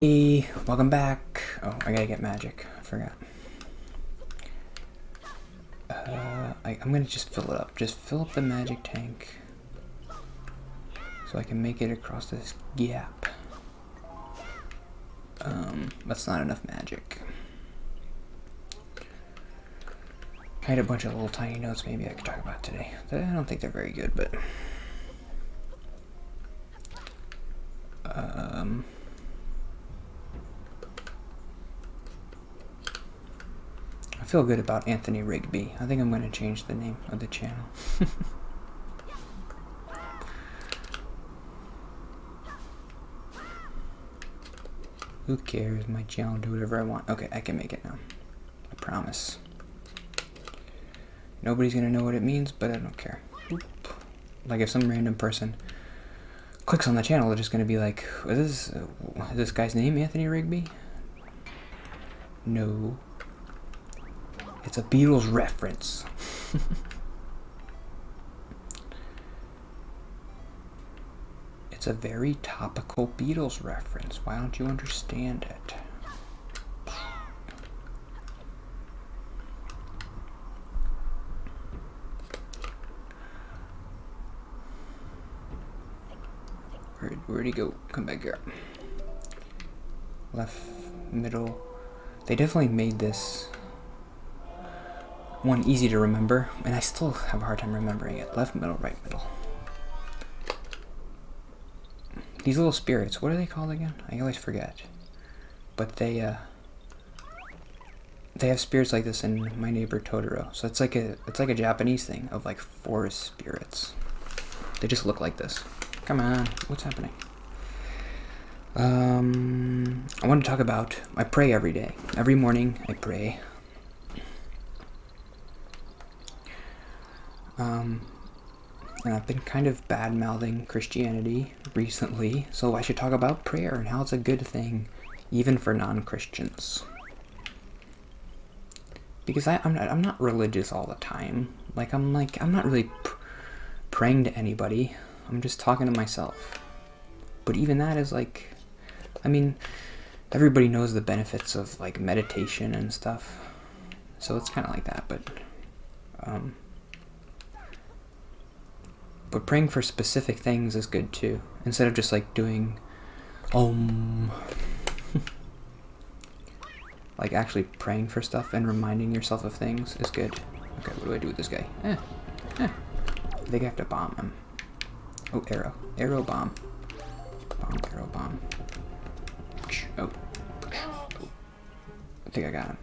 Hey, welcome back. Oh, I gotta get magic. I forgot. I'm gonna just fill it up. Just fill up the magic tank so I can make it across this gap. That's not enough magic. I had a bunch of little tiny notes maybe I could talk about today. I don't think they're very good, but I feel good about Anthony Rigby. I think I'm going to change the name of the channel. Who cares? My channel, do whatever I want. Okay, I can make it now. I promise. Nobody's going to know what it means, but I don't care. Oop. Like if some random person clicks on the channel, they're just going to be like, is this guy's name Anthony Rigby? No. It's a Beatles reference. It's a very topical Beatles reference. Why don't you understand it? Where'd he go? Come back here. Left, middle. They definitely made this one easy to remember, and I still have a hard time remembering it. Left, middle, right, middle. These little spirits, what are they called again? I always forget. But they have spirits like this in My Neighbor Totoro. So it's like a Japanese thing of like forest spirits. They just look like this. Come on, what's happening? I want to talk about, I pray every day. Every morning I pray. And I've been kind of bad-mouthing Christianity recently, so I should talk about prayer and how it's a good thing, even for non-Christians. Because I'm not religious all the time. I'm not really praying to anybody. I'm just talking to myself. But even that is like, I mean, everybody knows the benefits of like meditation and stuff. So it's kind of like that, but praying for specific things is good too. Instead of just like doing like actually praying for stuff and reminding yourself of things is good. Okay, what do I do with this guy? I think I have to bomb him. Oh, arrow. Arrow bomb. Bomb, arrow bomb. Oh. I think I got him.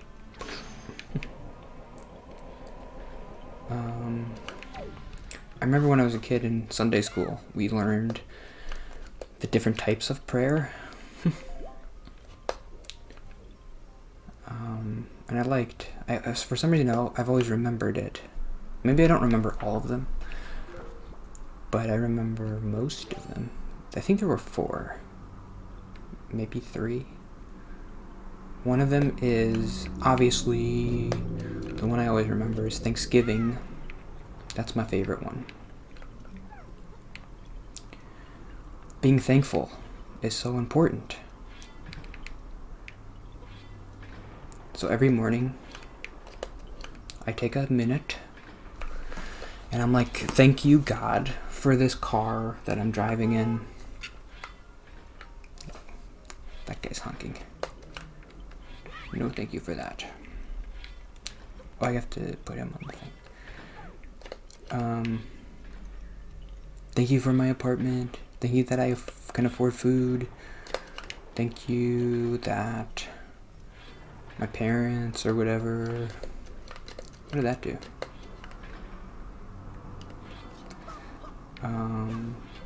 I remember when I was a kid in Sunday school, we learned the different types of prayer. And I liked, for some reason I've always remembered it. Maybe I don't remember all of them, but I remember most of them. I think there were 4, maybe 3. One of them is, obviously, the one I always remember is Thanksgiving. That's my favorite one. Being thankful is so important. So every morning, I take a minute, and I'm like, thank you, God, for this car that I'm driving in. That guy's honking. No, thank you for that. Oh, I have to put him on the thing. Thank you for my apartment. Thank you that I can afford food. Thank you that my parents or whatever. What did that do?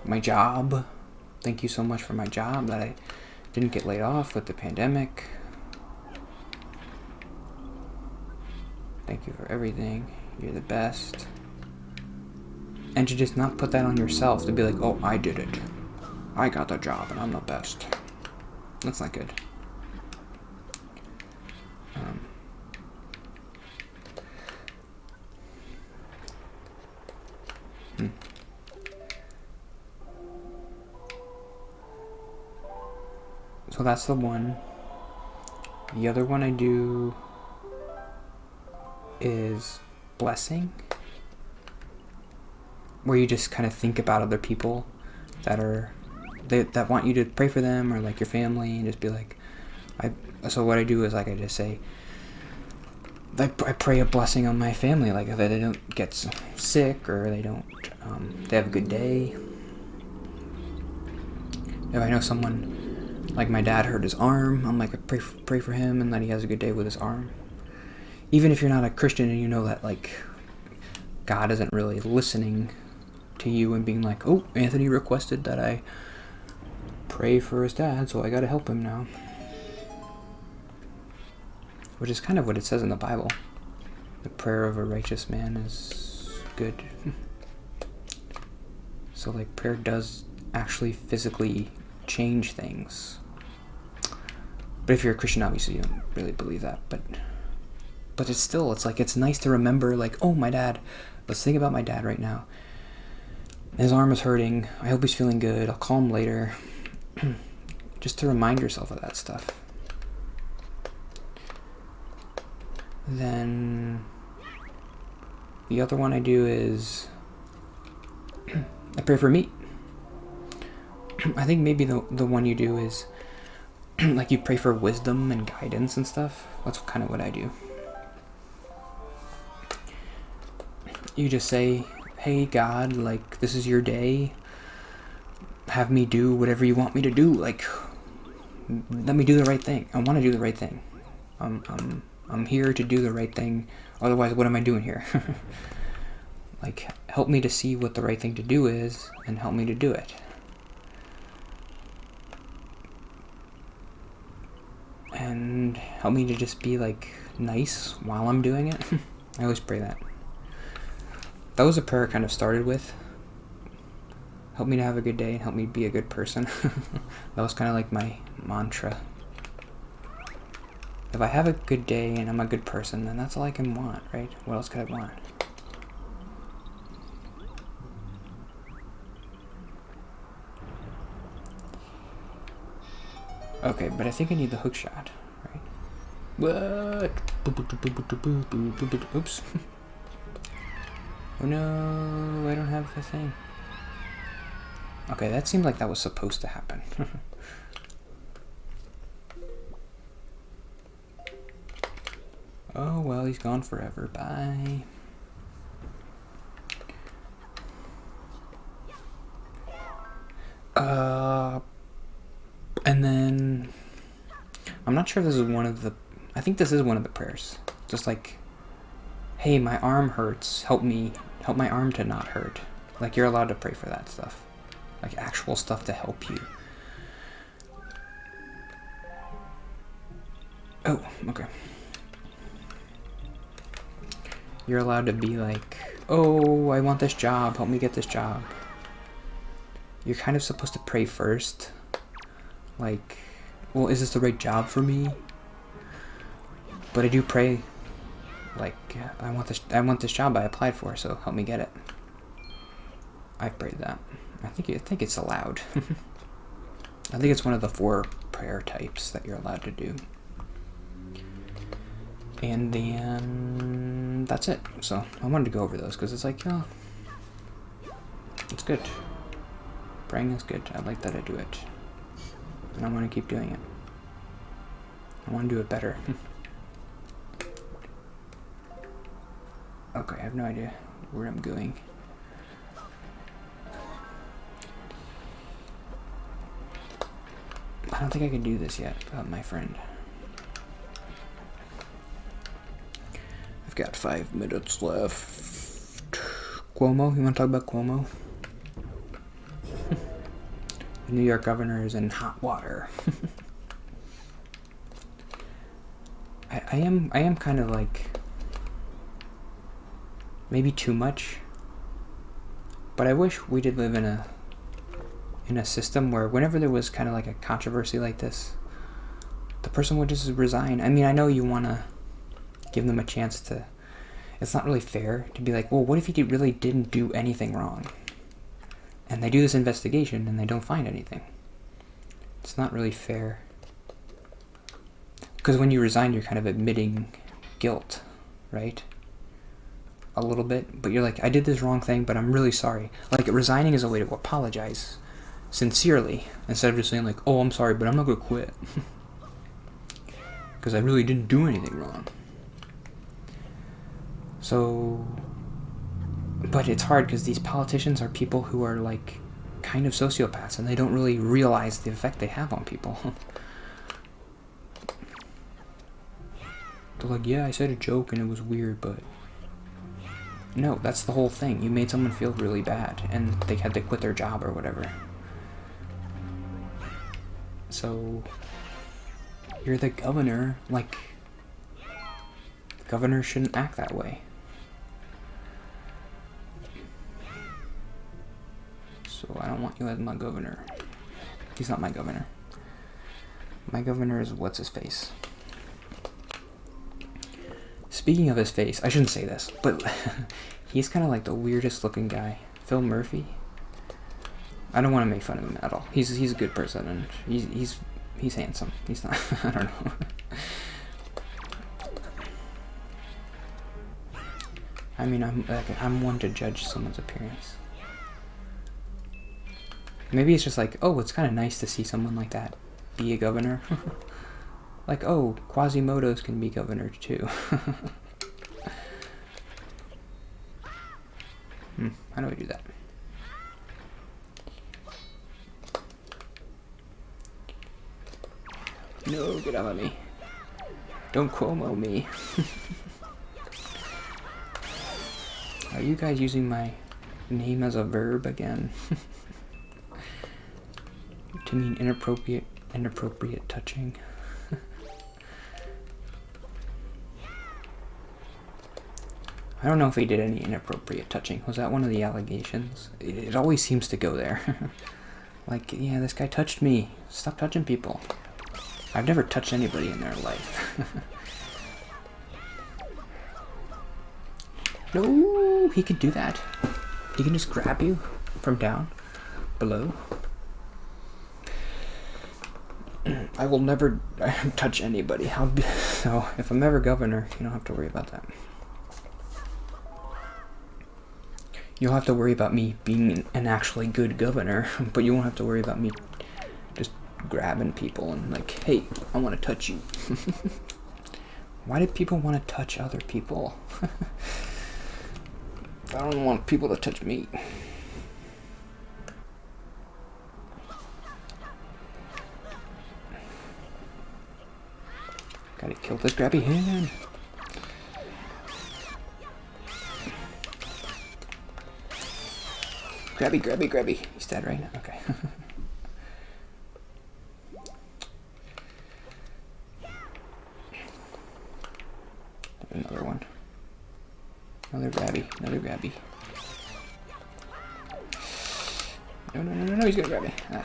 My job. Thank you so much for my job that I didn't get laid off with the pandemic. Thank you for everything. You're the best. And to just not put that on yourself, to be like, oh, I did it. I got the job and I'm the best. That's not good. So So that's the one. The other one I do is blessing, where you just kind of think about other people that want you to pray for them, or like your family, and just be like, so what I do is like I just say, I pray a blessing on my family, like if they don't get sick, or they don't they have a good day. If I know someone, like my dad hurt his arm, I'm like, I pray for him and that he has a good day with his arm. Even if you're not a Christian and you know that like God isn't really listening to you and being like, oh, Anthony requested that I pray for his dad, so I gotta help him now. Which is kind of what it says in the Bible. The prayer of a righteous man is good. So like prayer does actually physically change things. But if you're a Christian, obviously you don't really believe that. But it's like, it's nice to remember, like, oh, my dad, let's think about my dad right now. His arm is hurting. I hope he's feeling good. I'll call him later. Just to remind yourself of that stuff. Then the other one I do is I pray for meat. I think maybe the one you do is like you pray for wisdom and guidance and stuff. That's kind of what I do. You just say, hey God, like this is your day. Have me do whatever you want me to do. Like, let me do the right thing. I want to do the right thing. I'm here to do the right thing. Otherwise, what am I doing here? Like, help me to see what the right thing to do is, and help me to do it. And help me to just be, like, nice while I'm doing it. I always pray that. That was a prayer I kind of started with. Help me to have a good day and help me be a good person. That was kind of like my mantra. If I have a good day and I'm a good person, then that's all I can want, right? What else could I want? Okay, but I think I need the hook shot, right? What? Oops. Oh no, I don't have the thing. Okay, that seemed like that was supposed to happen. Oh, well, he's gone forever. Bye. And then I'm not sure if this is one of the, I think this is one of the prayers. Just like, hey, my arm hurts. Help my arm to not hurt. Like, you're allowed to pray for that stuff. Like, actual stuff to help you. Oh, okay. You're allowed to be like, oh, I want this job. Help me get this job. You're kind of supposed to pray first. Like, well, is this the right job for me? But I do pray, like, I want this job I applied for, so help me get it. I prayed that. I think it's allowed. I think it's one of the 4 prayer types that you're allowed to do. And then that's it. So I wanted to go over those because it's like, oh, it's good. Praying is good. I like that I do it. And I want to keep doing it. I want to do it better. Okay, I have no idea where I'm going. I don't think I can do this yet without my friend. I've got 5 minutes left. Cuomo? You want to talk about Cuomo? The New York governor is in hot water. I am kind of like, maybe too much. But I wish we did live in a system where whenever there was kind of like a controversy like this, the person would just resign. I mean, I know you want to give them a chance to, it's not really fair to be like, well, what if he really didn't do anything wrong? And they do this investigation and they don't find anything. It's not really fair. because when you resign, you're kind of admitting guilt, right? A little bit, but you're like, I did this wrong thing, but I'm really sorry. Like, resigning is a way to apologize sincerely, instead of just saying like, oh, I'm sorry, but I'm not gonna quit. Because I really didn't do anything wrong. So, but it's hard because these politicians are people who are like kind of sociopaths, and they don't really realize the effect they have on people. They're like, yeah, I said a joke and it was weird, but no, that's the whole thing. You made someone feel really bad, and they had to quit their job or whatever. So, you're the governor, like, governors shouldn't act that way. So I don't want you as my governor. He's not my governor. My governor is what's-his-face. Speaking of his face, I shouldn't say this, but he's kind of like the weirdest looking guy. Phil Murphy. I don't want to make fun of him at all. He's a good person, and he's handsome. He's not. I don't know. I mean, I'm one to judge someone's appearance. Maybe it's just like, oh, it's kind of nice to see someone like that be a governor. Like, oh, Quasimodos can be governor too. How do I do that? No, get out of me. Don't Cuomo me. Are you guys using my name as a verb again? To mean inappropriate touching. I don't know if he did any inappropriate touching. Was that one of the allegations? It always seems to go there. Like, yeah, this guy touched me. Stop touching people. I've never touched anybody in their life. No, he can do that. He can just grab you from down below. I will never touch anybody. So if I'm ever governor, you don't have to worry about that. You'll have to worry about me being an actually good governor, but you won't have to worry about me just grabbing people and like, hey, I want to touch you. Why do people want to touch other people? I don't want people to touch me. Gotta kill this grabby hand. Grabby. He's dead, right? Okay. Another one. Another grabby. No, he's gonna grab me. Ah.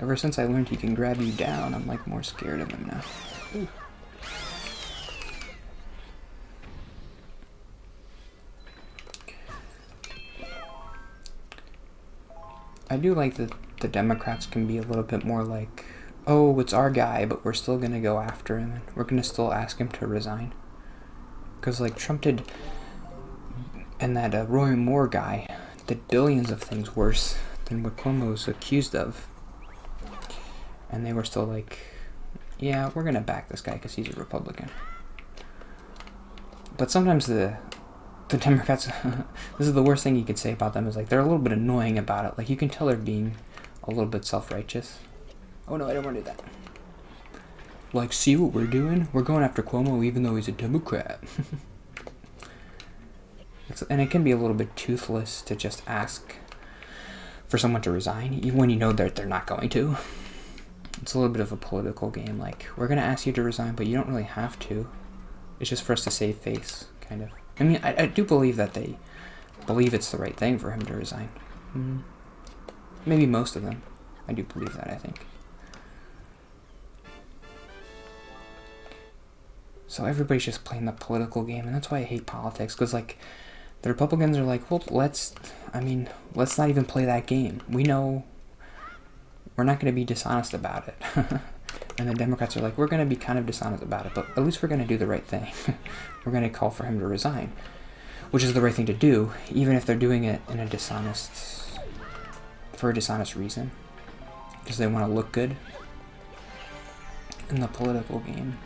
Ever since I learned he can grab you down, I'm like more scared of him now. Ooh. I do like that the Democrats can be a little bit more like, oh, it's our guy, but we're still gonna go after him, and we're gonna still ask him to resign. Because, like, Trump did, and that Roy Moore guy did billions of things worse than what Cuomo was accused of. And they were still like, yeah, we're gonna back this guy because he's a Republican. But sometimes the Democrats, this is the worst thing you could say about them, is like they're a little bit annoying about it. Like, you can tell they're being a little bit self-righteous. Oh no, I don't want to do that. Like, see what we're doing? We're going after Cuomo even though he's a Democrat. And it can be a little bit toothless to just ask for someone to resign, even when you know that they're not going to. It's a little bit of a political game. Like, we're going to ask you to resign, but you don't really have to. It's just for us to save face, kind of. I mean, I do believe that they believe it's the right thing for him to resign. Maybe most of them. I do believe that, I think. So everybody's just playing the political game, and that's why I hate politics, because, like, the Republicans are like, well, let's not even play that game. We know we're not going to be dishonest about it. And the Democrats are like, we're going to be kind of dishonest about it, but at least we're going to do the right thing. We're going to call for him to resign, which is the right thing to do, even if they're doing it in a for a dishonest reason, because they want to look good in the political game.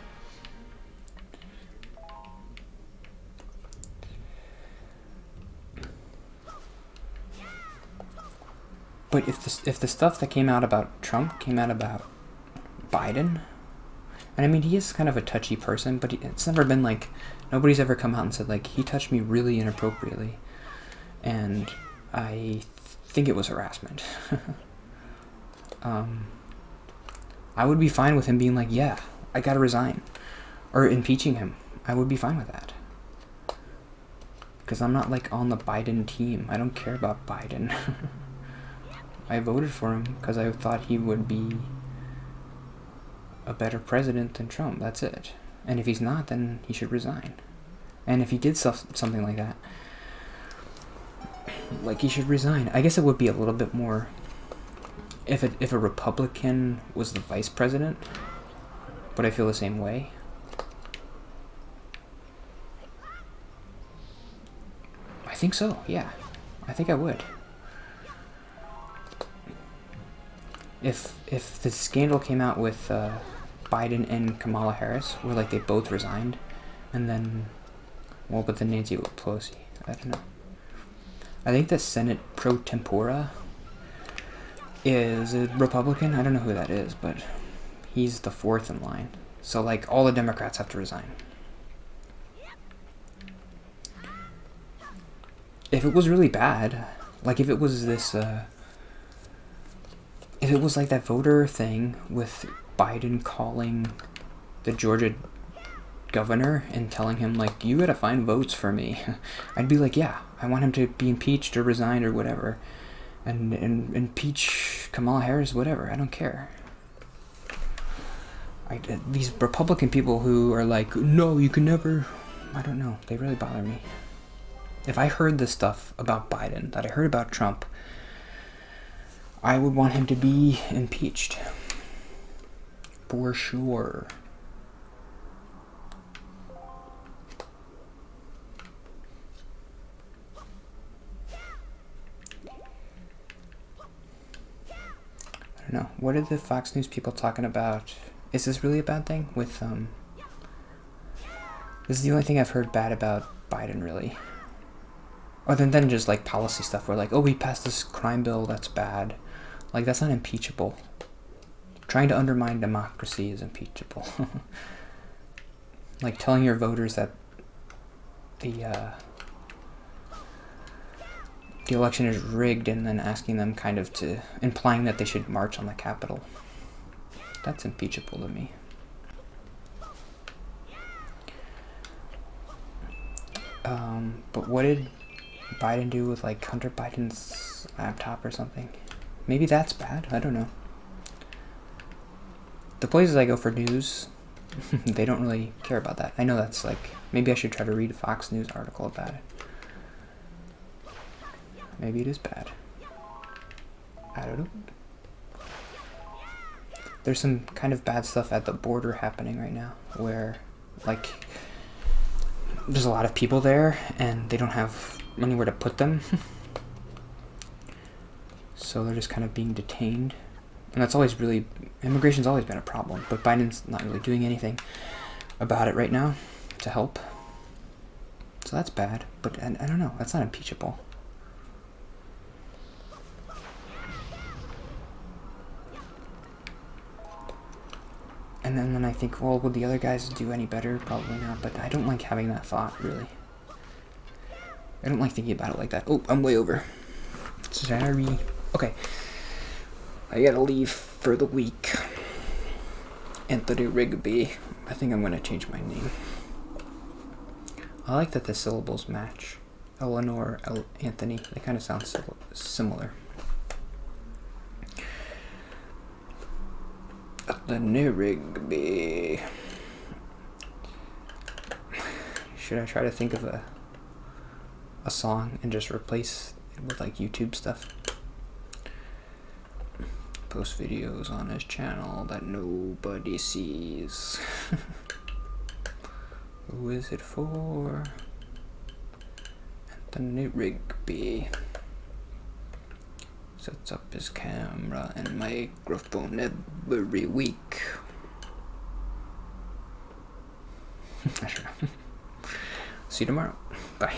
But if the stuff that came out about Trump came out about Biden, and I mean, he is kind of a touchy person, but it's never been like, nobody's ever come out and said like, he touched me really inappropriately, and I think it was harassment. I would be fine with him being like, yeah, I gotta resign, or impeaching him. I would be fine with that, because I'm not like on the Biden team. I don't care about Biden. I voted for him because I thought he would be a better president than Trump. That's it. And if he's not, then he should resign. And if he did something like that, like, he should resign. I guess it would be a little bit more if a Republican was the vice president, but I feel the same way. I think so, yeah. I think I would. If the scandal came out with Biden and Kamala Harris, where like they both resigned, and then, well, but then Nancy Pelosi, I don't know. I think the Senate pro tempore is a Republican. I don't know who that is, but he's the fourth in line. So like all the Democrats have to resign. If it was really bad, like if it was this, if it was like that voter thing with Biden calling the Georgia governor and telling him like, you gotta find votes for me, I'd be like, yeah, I want him to be impeached or resigned or whatever, and impeach Kamala Harris, whatever, I don't care. These Republican people who are like, no, you can never, I don't know, they really bother me. If I heard this stuff about Biden that I heard about Trump, I would want him to be impeached. For sure. I don't know. What are the Fox News people talking about? Is this really a bad thing? With, this is the only thing I've heard bad about Biden, really. Other than just, like, policy stuff where, like, oh, we passed this crime bill, that's bad. Like, that's not impeachable. Trying to undermine democracy is impeachable. Like, telling your voters that the election is rigged and then asking them kind of to, implying that they should march on the Capitol. That's impeachable to me. But what did Biden do with, like, Hunter Biden's laptop or something? Maybe that's bad. I don't know. The places I go for news, they don't really care about that. I know that's like, maybe I should try to read a Fox News article about it. Maybe it is bad. I don't know. There's some kind of bad stuff at the border happening right now, where, like, there's a lot of people there and they don't have anywhere to put them. So they're just kind of being detained. And that's always really, immigration's always been a problem, but Biden's not really doing anything about it right now to help. So that's bad, but I don't know, that's not impeachable. And then I think, well, would the other guys do any better? Probably not, but I don't like having that thought, really. I don't like thinking about it like that. Oh, I'm way over. Sorry. Okay. I gotta leave for the week. Anthony Rigby. I think I'm gonna change my name. I like that the syllables match. Eleanor, Anthony. They kind of sound similar. Anthony Rigby. Should I try to think of a song and just replace it with like YouTube stuff? post videos on his channel that nobody sees. Who is it for? Anthony Rigby sets up his camera and microphone every week. I don't know. See you tomorrow. Bye.